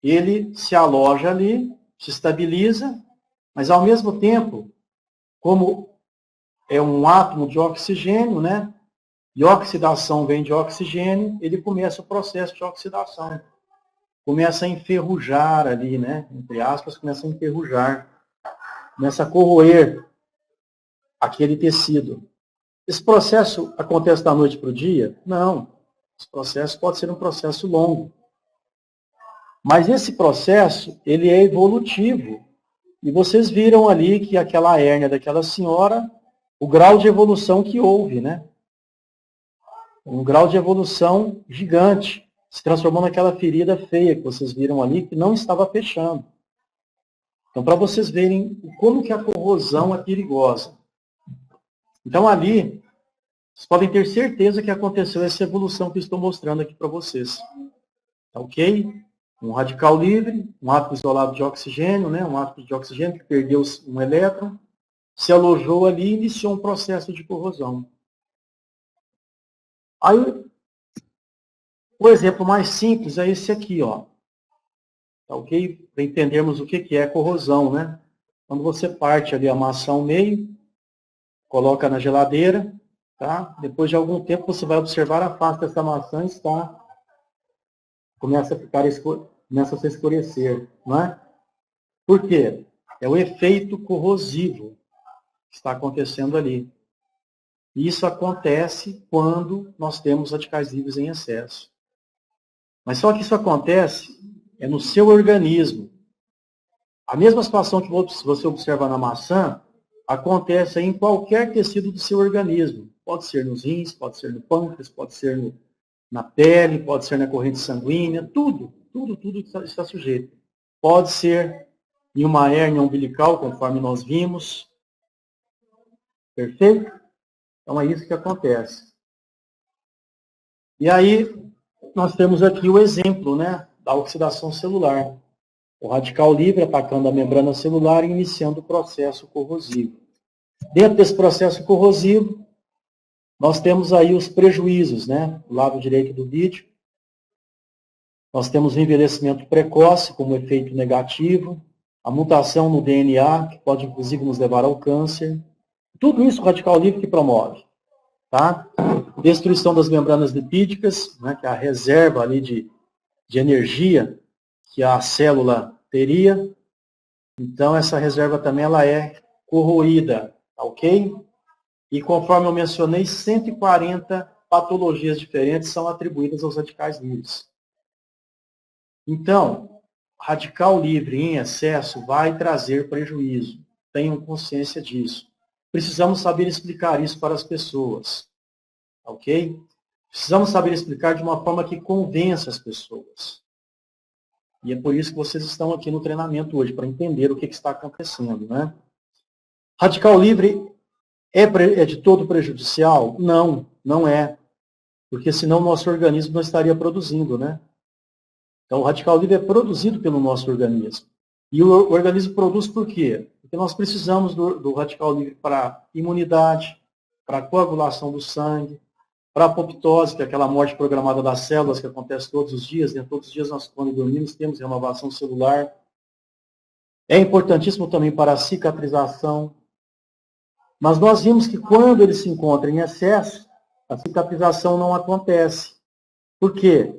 Speaker 1: ele se aloja ali, se estabiliza, mas ao mesmo tempo, como é um átomo de oxigênio, né? E oxidação vem de oxigênio, ele começa o processo de oxidação. Começa a enferrujar ali, né? Entre aspas, começa a enferrujar. Começa a corroer aquele tecido. Esse processo acontece da noite para o dia? Não. Esse processo pode ser um processo longo. Mas esse processo, ele é evolutivo. E vocês viram ali que aquela hérnia daquela senhora, o grau de evolução que houve, né? Um grau de evolução gigante. Se transformou naquela ferida feia que vocês viram ali, que não estava fechando. Então, para vocês verem como que a corrosão é perigosa. Então, ali, vocês podem ter certeza que aconteceu essa evolução que eu estou mostrando aqui para vocês. Tá ok? Um radical livre, um átomo isolado de oxigênio, né? Um átomo de oxigênio que perdeu um elétron, se alojou ali e iniciou um processo de corrosão. Aí, o exemplo mais simples é esse aqui, ó. Tá ok? Para entendermos o que é corrosão, né? Quando você parte ali a maçã ao meio, coloca na geladeira, tá? Depois de algum tempo você vai observar a face dessa maçã começa a se escurecer, não é? Por quê? É o efeito corrosivo que está acontecendo ali. E isso acontece quando nós temos radicais livres em excesso. Mas só que isso acontece no seu organismo. A mesma situação que você observa na maçã, acontece em qualquer tecido do seu organismo. Pode ser nos rins, pode ser no pâncreas, pode ser na pele, pode ser na corrente sanguínea, tudo está sujeito. Pode ser em uma hérnia umbilical, conforme nós vimos. Perfeito? Então é isso que acontece. E aí, nós temos aqui o exemplo, né, da oxidação celular. O radical livre atacando a membrana celular e iniciando o processo corrosivo. Dentro desse processo corrosivo, nós temos aí os prejuízos, né? Do lado direito do vídeo. Nós temos o envelhecimento precoce como efeito negativo, a mutação no DNA, que pode inclusive nos levar ao câncer. Tudo isso o radical livre que promove. Tá? Destruição das membranas lipídicas, né, que é a reserva ali de energia que a célula teria. Então, essa reserva também ela é corroída, ok? E conforme eu mencionei, 140 patologias diferentes são atribuídas aos radicais livres. Então, radical livre em excesso vai trazer prejuízo. Tenham consciência disso. Precisamos saber explicar isso para as pessoas. Ok? Precisamos saber explicar de uma forma que convença as pessoas. E é por isso que vocês estão aqui no treinamento hoje, para entender o que está acontecendo. Né? Radical livre é de todo prejudicial? Não, não é. Porque senão o nosso organismo não estaria produzindo. Né? Então, o radical livre é produzido pelo nosso organismo. E o organismo produz por quê? Porque nós precisamos do radical livre para imunidade, para coagulação do sangue, para a apoptose, que é aquela morte programada das células que acontece todos os dias. Né? Todos os dias nós, quando dormimos, temos renovação celular. É importantíssimo também para a cicatrização. Mas nós vimos que quando ele se encontra em excesso, a cicatrização não acontece. Por quê?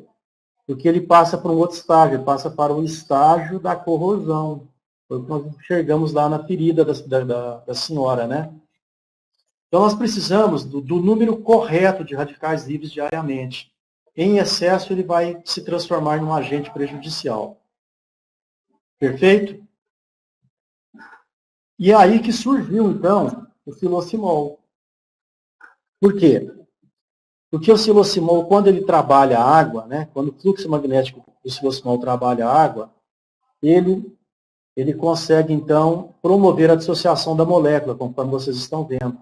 Speaker 1: Porque ele passa para um outro estágio, ele passa para o estágio da corrosão. Foi o que nós enxergamos lá na ferida da senhora, né? Então, nós precisamos do número correto de radicais livres diariamente. Em excesso, ele vai se transformar em um agente prejudicial. Perfeito? E é aí que surgiu, então, o silocimol. Por quê? Porque o silocimol, quando ele trabalha a água, né, quando o fluxo magnético do silocimol trabalha a água, ele consegue, então, promover a dissociação da molécula, conforme vocês estão vendo.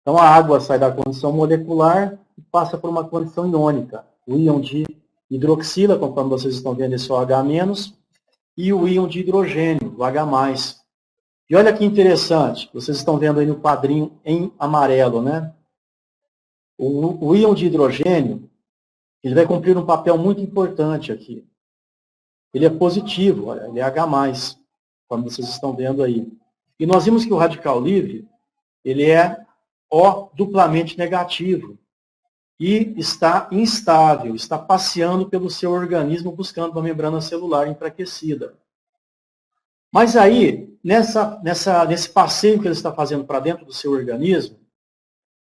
Speaker 1: Então, a água sai da condição molecular e passa por uma condição iônica. O íon de hidroxila, conforme vocês estão vendo, esse OH-, e o íon de hidrogênio, o H+. E olha que interessante, vocês estão vendo aí no quadrinho em amarelo, né? O íon de hidrogênio, ele vai cumprir um papel muito importante aqui. Ele é positivo, olha, ele é H+, como vocês estão vendo aí. E nós vimos que o radical livre, ele é O duplamente negativo. E está instável, está passeando pelo seu organismo buscando uma membrana celular enfraquecida. Mas aí, nesse passeio que ele está fazendo para dentro do seu organismo,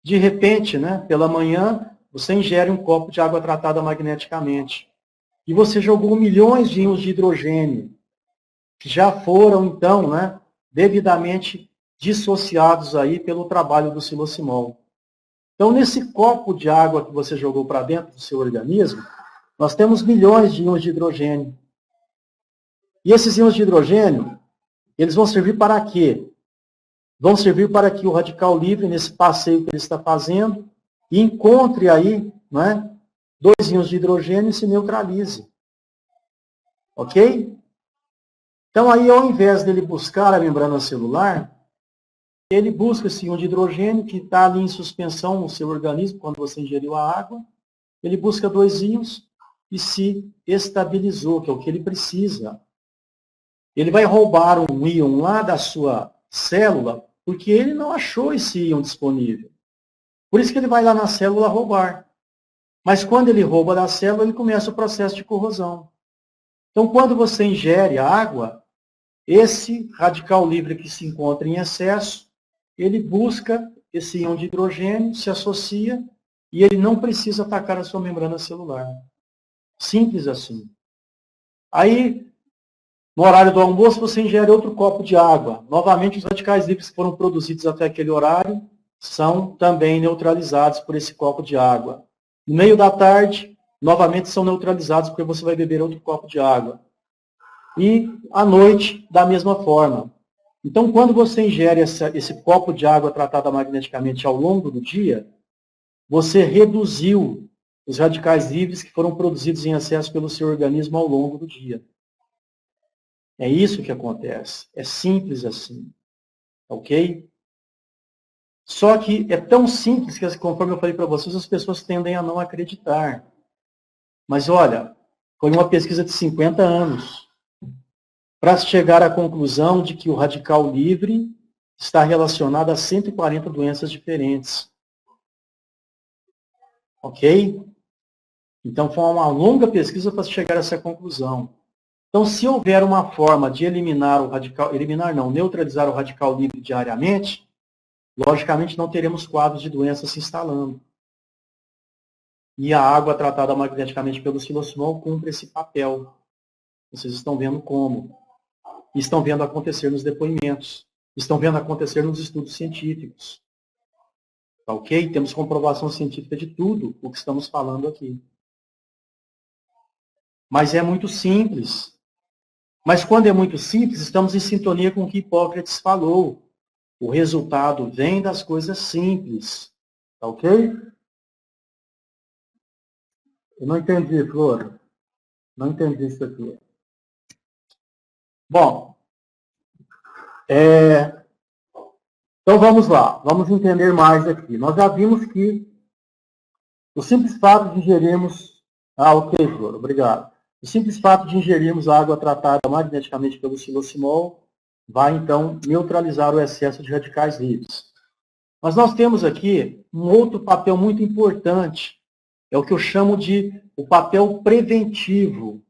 Speaker 1: de repente, né, pela manhã, você ingere um copo de água tratada magneticamente. E você jogou milhões de íons de hidrogênio, que já foram, então, né, devidamente dissociados aí pelo trabalho do silocimol. Então, nesse copo de água que você jogou para dentro do seu organismo, nós temos milhões de íons de hidrogênio. E esses íons de hidrogênio, eles vão servir para quê? Vão servir para que o radical livre, nesse passeio que ele está fazendo, encontre aí, né, 2 íons de hidrogênio e se neutralize. Ok? Então, aí, ao invés dele buscar a membrana celular, ele busca esse íon de hidrogênio que está ali em suspensão no seu organismo, quando você ingeriu a água. Ele busca 2 íons e se estabilizou, que é o que ele precisa. Ele vai roubar um íon lá da sua célula, porque ele não achou esse íon disponível. Por isso que ele vai lá na célula roubar. Mas quando ele rouba da célula, ele começa o processo de corrosão. Então, quando você ingere a água, esse radical livre que se encontra em excesso, ele busca esse íon de hidrogênio se associa e ele não precisa atacar a sua membrana celular. Simples assim. Aí, no horário do almoço, você ingere outro copo de água. Novamente, os radicais livres que foram produzidos até aquele horário são também neutralizados por esse copo de água. No meio da tarde, novamente são neutralizados porque você vai beber outro copo de água. E à noite, da mesma forma. Então, quando você ingere esse copo de água tratada magneticamente ao longo do dia, você reduziu os radicais livres que foram produzidos em excesso pelo seu organismo ao longo do dia. É isso que acontece. É simples assim. Ok? Só que é tão simples que, conforme eu falei para vocês, as pessoas tendem a não acreditar. Mas olha, foi uma pesquisa de 50 anos para chegar à conclusão de que o radical livre está relacionado a 140 doenças diferentes. Ok? Então, foi uma longa pesquisa para chegar a essa conclusão. Então, se houver uma forma de eliminar o radical, neutralizar o radical livre diariamente, logicamente não teremos quadros de doença se instalando. E a água tratada magneticamente pelo silosimol cumpre esse papel. Vocês estão vendo como. Estão vendo acontecer nos depoimentos. Estão vendo acontecer nos estudos científicos. Tá ok? Temos comprovação científica de tudo o que estamos falando aqui. Mas é muito simples. Mas quando é muito simples, estamos em sintonia com o que Hipócrates falou. O resultado vem das coisas simples. Tá ok? Eu não entendi, Flor. Não entendi isso aqui. Bom, então vamos lá. Vamos entender mais aqui. Nós já vimos que o simples fato de ingerirmos... ok, Flor, obrigado. O simples fato de ingerirmos a água tratada magneticamente pelo silosimol vai, então, neutralizar o excesso de radicais livres. Mas nós temos aqui um outro papel muito importante. É o que eu chamo de o papel preventivo.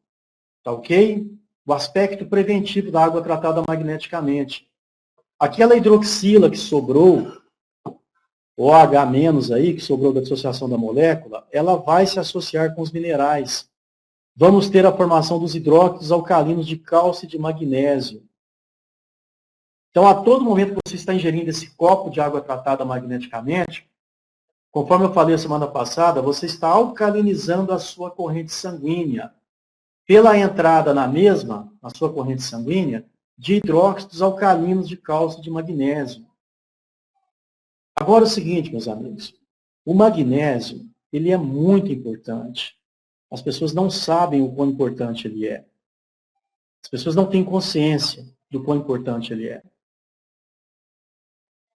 Speaker 1: Tá ok? O aspecto preventivo da água tratada magneticamente. Aquela hidroxila que sobrou, OH- aí, que sobrou da dissociação da molécula, ela vai se associar com os minerais. Vamos ter a formação dos hidróxidos alcalinos de cálcio e de magnésio. Então, a todo momento que você está ingerindo esse copo de água tratada magneticamente, conforme eu falei a semana passada, você está alcalinizando a sua corrente sanguínea. Pela entrada na mesma, na sua corrente sanguínea, de hidróxidos alcalinos de cálcio e de magnésio. Agora é o seguinte, meus amigos. O magnésio, ele é muito importante. As pessoas não sabem o quão importante ele é. As pessoas não têm consciência do quão importante ele é.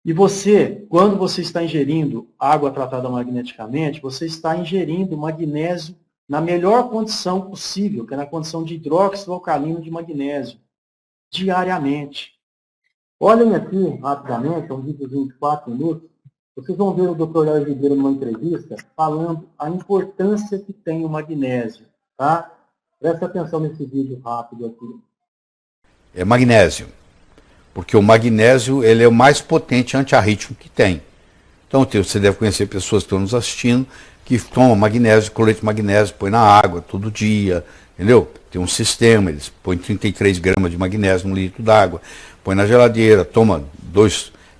Speaker 1: E você, quando você está ingerindo água tratada magneticamente, você está ingerindo magnésio na melhor condição possível, que é na condição de hidróxido alcalino de magnésio, diariamente. Olhem aqui, rapidamente, um vídeo de 4 minutos, vocês vão ver o Dr. Léo Ribeiro numa entrevista falando a importância que tem o magnésio. Tá? Presta atenção nesse vídeo rápido aqui.
Speaker 2: É magnésio. Porque o magnésio ele é o mais potente antiarrítmico que tem. Então você deve conhecer pessoas que estão nos assistindo que tomam magnésio, cloreto de magnésio, põe na água todo dia, entendeu? Tem um sistema, eles põem 33 gramas de magnésio no litro d'água, põe na geladeira, toma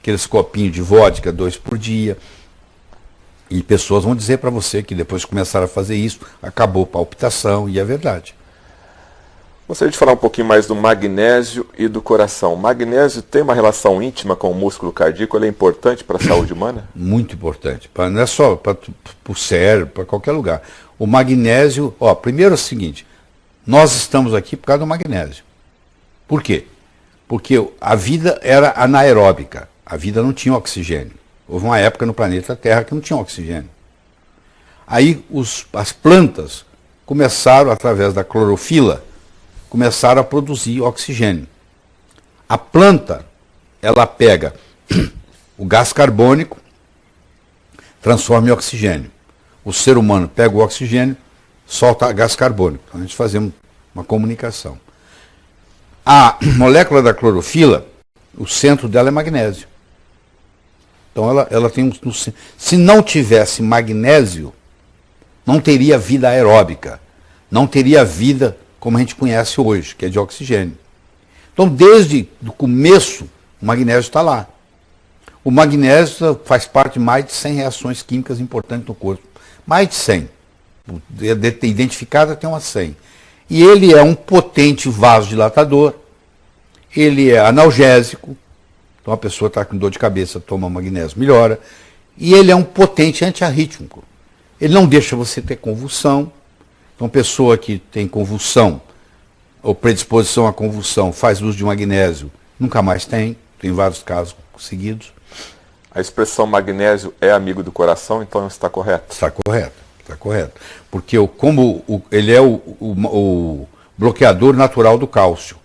Speaker 2: aqueles copinhos de vodka, 2 por dia. E pessoas vão dizer para você que depois que começaram a fazer isso, acabou a palpitação, e é verdade.
Speaker 3: Gostaria de falar um pouquinho mais do magnésio e do coração. O magnésio tem uma relação íntima com o músculo cardíaco, ele é importante para a saúde humana?
Speaker 2: Muito importante, não é só para o cérebro, para qualquer lugar. O magnésio, primeiro é o seguinte, nós estamos aqui por causa do magnésio. Por quê? Porque a vida era anaeróbica, a vida não tinha oxigênio. Houve uma época no planeta Terra que não tinha oxigênio. Aí as plantas começaram, através da clorofila, começaram a produzir oxigênio. A planta, ela pega o gás carbônico, transforma em oxigênio. O ser humano pega o oxigênio, solta gás carbônico. Então a gente faz uma comunicação. A molécula da clorofila, o centro dela é magnésio. Então ela tem se não tivesse magnésio, não teria vida aeróbica, não teria vida como a gente conhece hoje, que é de oxigênio. Então, desde o começo, o magnésio está lá. O magnésio faz parte de mais de 100 reações químicas importantes no corpo. Mais de 100. Identificada tem umas 100. E ele é um potente vasodilatador, ele é analgésico, então a pessoa está com dor de cabeça, toma magnésio, melhora. E ele é um potente antiarrítmico. Ele não deixa você ter convulsão. Então, pessoa que tem convulsão, ou predisposição à convulsão, faz uso de magnésio, nunca mais tem vários casos seguidos.
Speaker 3: A expressão magnésio é amigo do coração, então está correto?
Speaker 2: Está correto, está correto. Porque ele é o bloqueador natural do cálcio.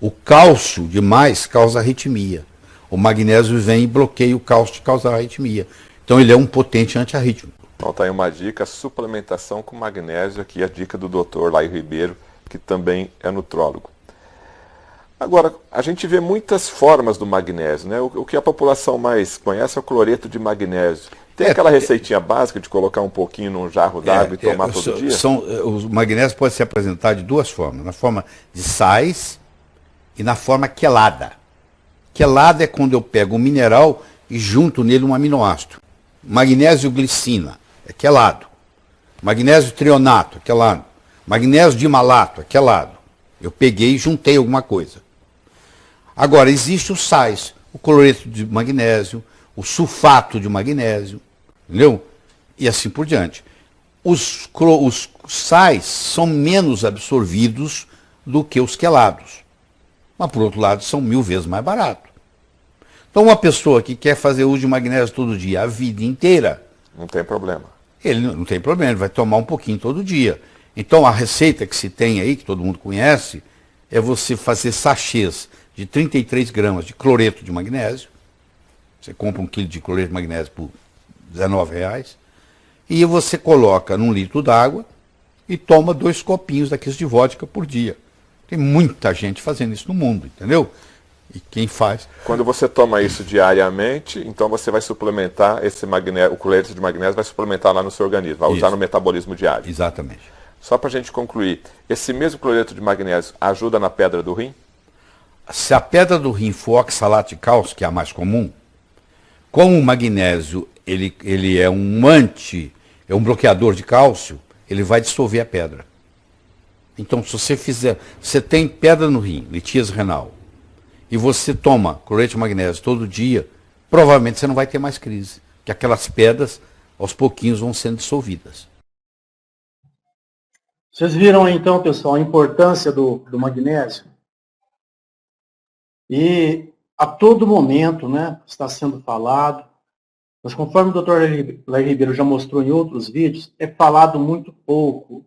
Speaker 2: O cálcio demais causa arritmia. O magnésio vem e bloqueia o cálcio de causar arritmia. Então ele é um potente antiarrítmico.
Speaker 3: Então está aí uma dica, suplementação com magnésio, aqui a dica do Dr. Laio Ribeiro, que também é nutrólogo. Agora, a gente vê muitas formas do magnésio, né? O que a população mais conhece é o cloreto de magnésio. Tem aquela receitinha básica de colocar um pouquinho num jarro d'água e tomar todo dia?
Speaker 2: Os magnésios podem ser apresentados de duas formas, na forma de sais e na forma quelada. Quelada é quando eu pego um mineral e junto nele um aminoácido. Magnésio glicina, é quelado. Magnésio trionato, é quelado. Magnésio dimalato, é quelado. Eu peguei e juntei alguma coisa. Agora, existe os sais, o cloreto de magnésio, o sulfato de magnésio, entendeu? E assim por diante. Os sais são menos absorvidos do que os quelados. Mas, por outro lado, são 1000 vezes mais baratos. Então, uma pessoa que quer fazer uso de magnésio todo dia, a vida inteira...
Speaker 3: Não tem problema.
Speaker 2: Ele não tem problema, ele vai tomar um pouquinho todo dia. Então, a receita que se tem aí, que todo mundo conhece, é você fazer sachês de 33 gramas de cloreto de magnésio. Você compra 1 quilo de cloreto de magnésio por R$19. E você coloca num litro d'água e toma 2 copinhos daqueles de vodka por dia. Tem muita gente fazendo isso no mundo, entendeu? E quem faz...
Speaker 3: Quando você toma isso diariamente, então você vai suplementar esse magnésio, o cloreto de magnésio vai suplementar lá no seu organismo, vai usar no metabolismo diário.
Speaker 2: Exatamente.
Speaker 3: Só para a gente concluir, esse mesmo cloreto de magnésio ajuda na pedra do rim?
Speaker 2: Se a pedra do rim for oxalato de cálcio, que é a mais comum, como o magnésio ele é um bloqueador de cálcio, ele vai dissolver a pedra. Então, se você tem pedra no rim, litíase renal, e você toma cloreto de magnésio todo dia, provavelmente você não vai ter mais crise, porque aquelas pedras, aos pouquinhos, vão sendo dissolvidas.
Speaker 1: Vocês viram aí, então, pessoal, a importância do magnésio? E a todo momento, né, está sendo falado, mas conforme o Dr. Laio Ribeiro já mostrou em outros vídeos, é falado muito pouco,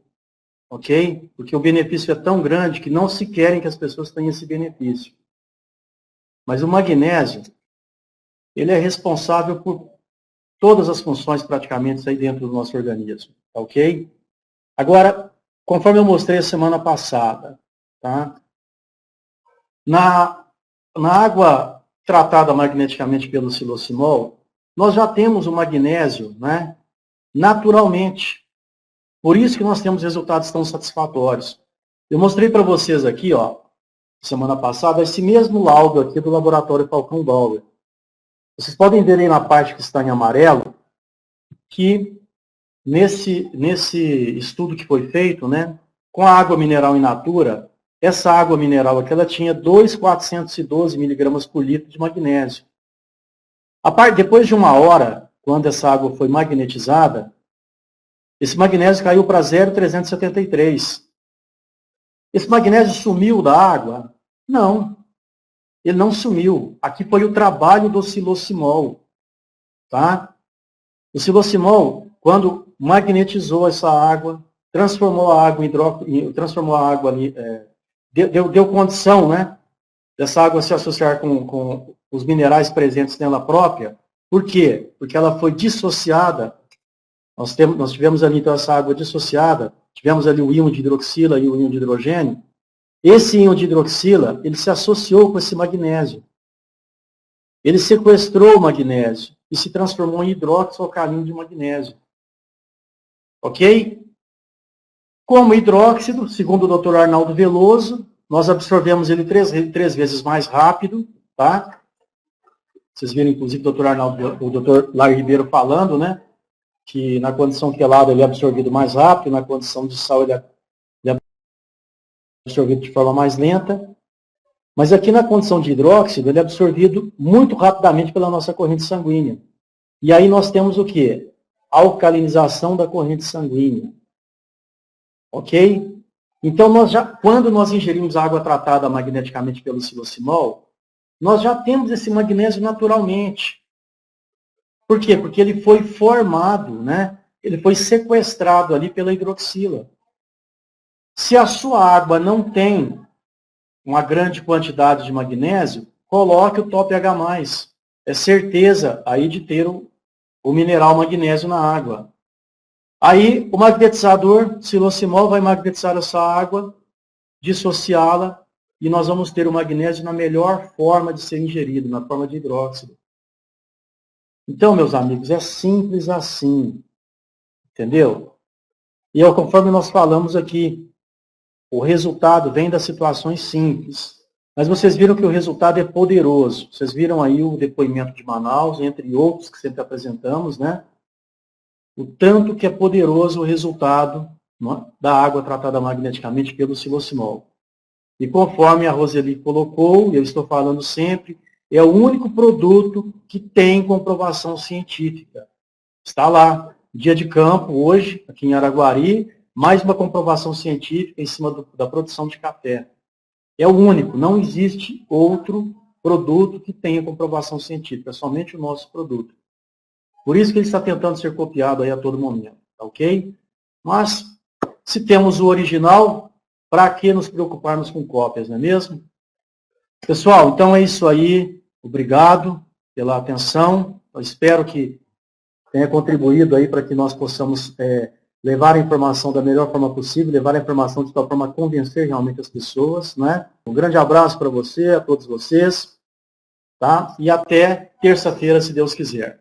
Speaker 1: ok? Porque o benefício é tão grande que não se querem que as pessoas tenham esse benefício. Mas o magnésio, ele é responsável por todas as funções praticamente aí dentro do nosso organismo, ok? Agora, conforme eu mostrei a semana passada, tá? Na água tratada magneticamente pelo silocimol, nós já temos o magnésio, né, naturalmente. Por isso que nós temos resultados tão satisfatórios. Eu mostrei para vocês aqui, ó, semana passada, esse mesmo laudo aqui do laboratório Falcão Bauer. Vocês podem ver aí na parte que está em amarelo, que nesse estudo que foi feito, né, com a água mineral in natura, essa água mineral aqui, ela tinha 2.412 miligramas por litro de magnésio. Depois de 1 hora, quando essa água foi magnetizada, esse magnésio caiu para 0,373. Esse magnésio sumiu da água? Não. Ele não sumiu. Aqui foi o trabalho do silocimol. Tá? O silocimol, quando magnetizou essa água, transformou a água ali, deu condição, né, dessa água se associar com os minerais presentes nela própria. Por quê? Porque ela foi dissociada. Nós tivemos ali, então, essa água dissociada. Tivemos ali o íon de hidroxila e o íon de hidrogênio. Esse íon de hidroxila, ele se associou com esse magnésio. Ele sequestrou o magnésio. e se transformou em hidróxido alcalino de magnésio. Ok? Como hidróxido, segundo o Dr. Arnaldo Veloso, nós absorvemos ele três vezes mais rápido, tá? Vocês viram, inclusive, o Dr. Laio Ribeiro falando, né? Que na condição quelada ele é absorvido mais rápido, na condição de sal ele é absorvido de forma mais lenta. Mas aqui na condição de hidróxido, ele é absorvido muito rapidamente pela nossa corrente sanguínea. E aí nós temos o quê? Alcalinização da corrente sanguínea. Ok? Então, quando nós ingerimos água tratada magneticamente pelo silosimol, nós já temos esse magnésio naturalmente. Por quê? Porque ele foi formado, né? Ele foi sequestrado ali pela hidroxila. Se a sua água não tem uma grande quantidade de magnésio, coloque o top H+. É certeza aí de ter o mineral magnésio na água. Aí o magnetizador, silosimol, vai magnetizar essa água, dissociá-la, e nós vamos ter o magnésio na melhor forma de ser ingerido, na forma de hidróxido. Então, meus amigos, é simples assim. Entendeu? E conforme nós falamos aqui, o resultado vem das situações simples. Mas vocês viram que o resultado é poderoso. Vocês viram aí o depoimento de Manaus, entre outros que sempre apresentamos, né? O tanto que é poderoso o resultado da água tratada magneticamente pelo silosimol. E conforme a Roseli colocou, eu estou falando sempre, é o único produto que tem comprovação científica. Está lá, dia de campo, hoje, aqui em Araguari, mais uma comprovação científica em cima da produção de café. É o único, não existe outro produto que tenha comprovação científica, é somente o nosso produto. Por isso que ele está tentando ser copiado aí a todo momento, tá ok? Mas, se temos o original, para que nos preocuparmos com cópias, não é mesmo? Pessoal, então é isso aí. Obrigado pela atenção. Eu espero que tenha contribuído aí para que nós possamos levar a informação da melhor forma possível, levar a informação de tal forma a convencer realmente as pessoas, né? Um grande abraço para você, a todos vocês, tá? E até terça-feira, se Deus quiser.